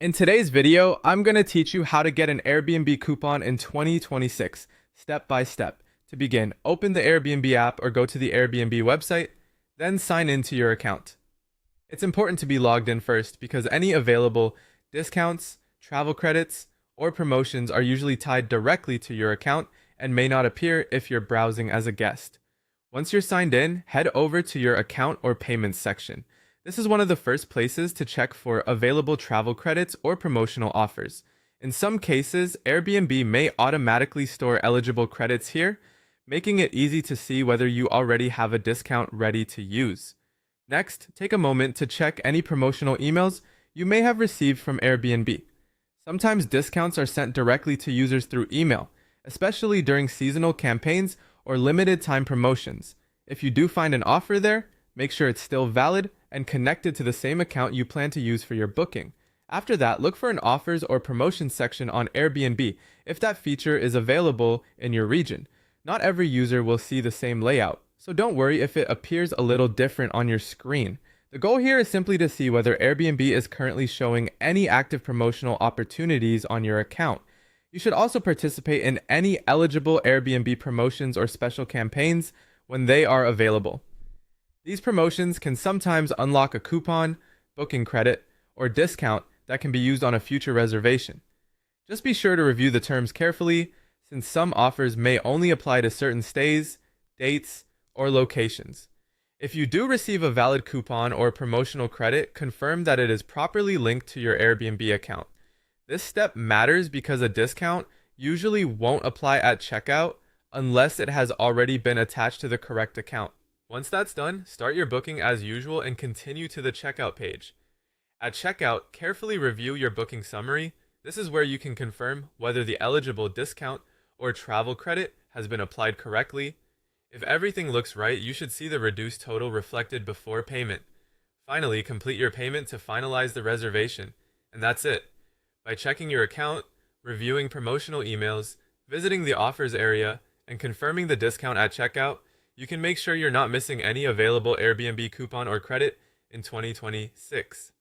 In today's video, I'm going to teach you how to get an Airbnb coupon in 2026, step by step. To begin, open the Airbnb app or go to the Airbnb website, then sign into your account. It's important to be logged in first because any available discounts, travel credits, or promotions are usually tied directly to your account and may not appear if you're browsing as a guest. Once you're signed in, head over to your account or payments section. This is one of the first places to check for available travel credits or promotional offers. In some cases, Airbnb may automatically store eligible credits here, making it easy to see whether you already have a discount ready to use. Next, take a moment to check any promotional emails you may have received from Airbnb. Sometimes discounts are sent directly to users through email, especially during seasonal campaigns or limited time promotions. If you do find an offer there, make sure it's still valid and connected to the same account you plan to use for your booking. After that, look for an offers or promotions section on Airbnb if that feature is available in your region. Not every user will see the same layout, so don't worry if it appears a little different on your screen. The goal here is simply to see whether Airbnb is currently showing any active promotional opportunities on your account. You should also participate in any eligible Airbnb promotions or special campaigns when they are available. These promotions can sometimes unlock a coupon, booking credit, or discount that can be used on a future reservation. Just be sure to review the terms carefully, since some offers may only apply to certain stays, dates, or locations. If you do receive a valid coupon or promotional credit, confirm that it is properly linked to your Airbnb account. This step matters because a discount usually won't apply at checkout unless it has already been attached to the correct account. Once that's done, start your booking as usual and continue to the checkout page. At checkout, carefully review your booking summary. This is where you can confirm whether the eligible discount or travel credit has been applied correctly. If everything looks right, you should see the reduced total reflected before payment. Finally, complete your payment to finalize the reservation, and that's it. By checking your account, reviewing promotional emails, visiting the offers area, and confirming the discount at checkout, you can make sure you're not missing any available Airbnb coupon or credit in 2026.